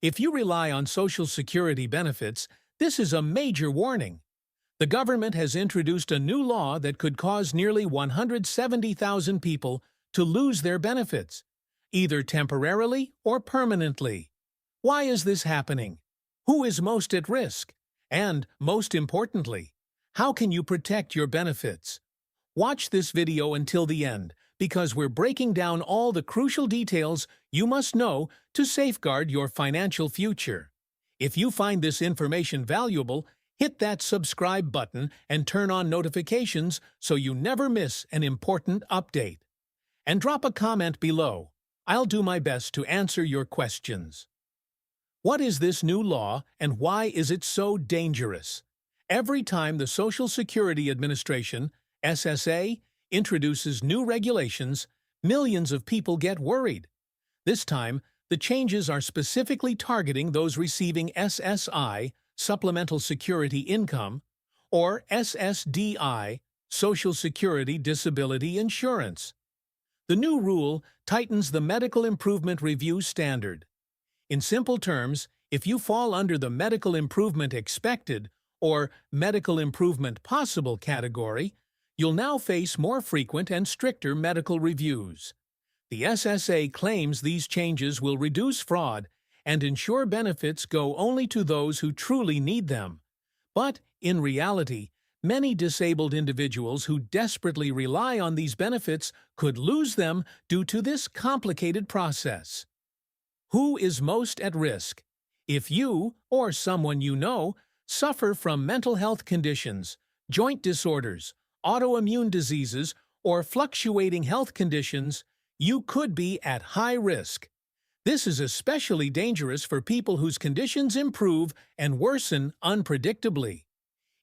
If you rely on Social Security benefits, this is a major warning. The government has introduced a new law that could cause nearly 170,000 people to lose their benefits, either temporarily or permanently. Why is this happening? Who is most at risk? And, most importantly, how can you protect your benefits? Watch this video until the end, because we're breaking down all the crucial details you must know to safeguard your financial future. If you find this information valuable, hit that subscribe button and turn on notifications so you never miss an important update. And drop a comment below. I'll do my best to answer your questions. What is this new law and why is it so dangerous? Every time the Social Security Administration, SSA, introduces new regulations, millions of people get worried. This time, the changes are specifically targeting those receiving SSI, Supplemental Security Income, or SSDI, Social Security Disability Insurance. The new rule tightens the Medical Improvement Review standard. In simple terms, if you fall under the Medical Improvement Expected or Medical Improvement Possible category, you'll now face more frequent and stricter medical reviews. The SSA claims these changes will reduce fraud and ensure benefits go only to those who truly need them. But, in reality, many disabled individuals who desperately rely on these benefits could lose them due to this complicated process. Who is most at risk? If you, or someone you know, suffer from mental health conditions, joint disorders, autoimmune diseases, or fluctuating health conditions, you could be at high risk. This is especially dangerous for people whose conditions improve and worsen unpredictably.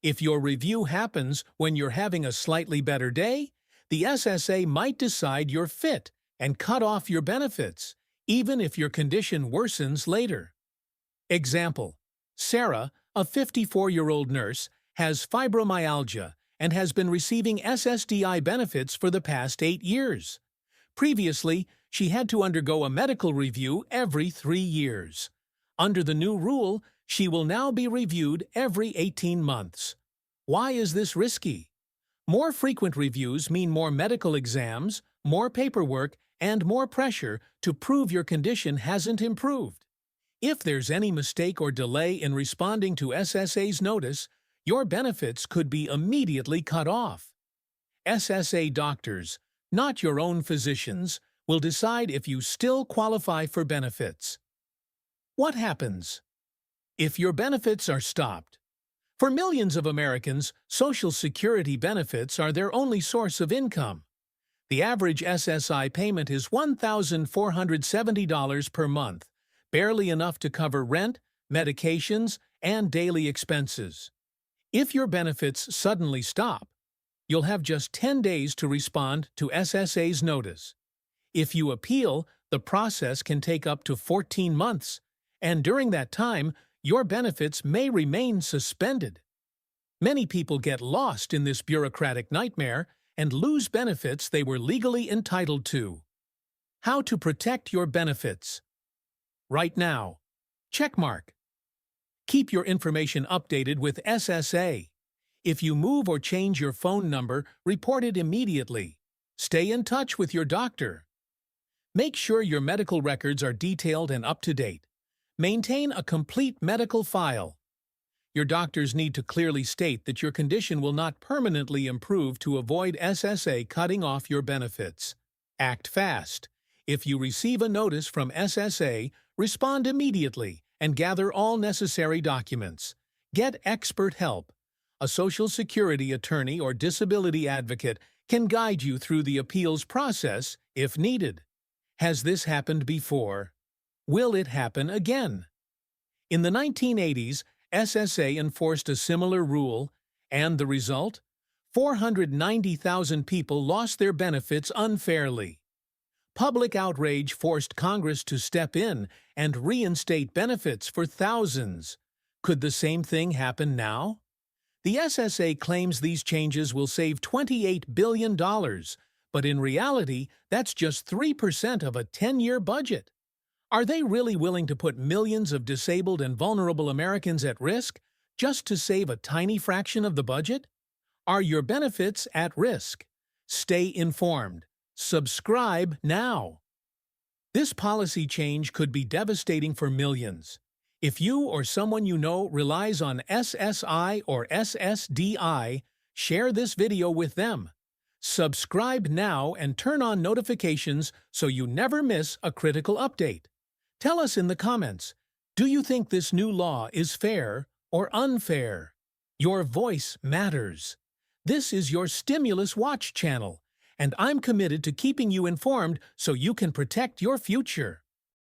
If your review happens when you're having a slightly better day, the SSA might decide you're fit and cut off your benefits, even if your condition worsens later. Example: Sarah, a 54-year-old nurse, has fibromyalgia and has been receiving SSDI benefits for the past 8 years. Previously, she had to undergo a medical review every 3 years. Under the new rule, she will now be reviewed every 18 months. Why is this risky? More frequent reviews mean more medical exams, more paperwork, and more pressure to prove your condition hasn't improved. If there's any mistake or delay in responding to SSA's notice, your benefits could be immediately cut off. SSA doctors, not your own physicians, will decide if you still qualify for benefits. What happens if your benefits are stopped? For millions of Americans, Social Security benefits are their only source of income. The average SSI payment is $1,470 per month, barely enough to cover rent, medications, and daily expenses. If your benefits suddenly stop, you'll have just 10 days to respond to SSA's notice. If you appeal, the process can take up to 14 months, and during that time, your benefits may remain suspended. Many people get lost in this bureaucratic nightmare and lose benefits they were legally entitled to. How to protect your benefits? Right now. Checkmark. Keep your information updated with SSA. If you move or change your phone number, report it immediately. Stay in touch with your doctor. Make sure your medical records are detailed and up to date. Maintain a complete medical file. Your doctors need to clearly state that your condition will not permanently improve to avoid SSA cutting off your benefits. Act fast. If you receive a notice from SSA, respond immediately and gather all necessary documents. Get expert help. A Social Security attorney or disability advocate can guide you through the appeals process if needed. Has this happened before? Will it happen again? In the 1980s, SSA enforced a similar rule, and the result? 490,000 people lost their benefits unfairly. Public outrage forced Congress to step in and reinstate benefits for thousands. Could the same thing happen now? The SSA claims these changes will save $28 billion, but in reality, that's just 3% of a 10-year budget. Are they really willing to put millions of disabled and vulnerable Americans at risk just to save a tiny fraction of the budget? Are your benefits at risk? Stay informed. Subscribe now. This policy change could be devastating for millions. If you or someone you know relies on SSI or SSDI, share this video with them. Subscribe now and turn on notifications so you never miss a critical update. Tell us in the comments, do you think this new law is fair or unfair? Your voice matters. This is your Stimulus Watch channel, and I'm committed to keeping you informed so you can protect your future.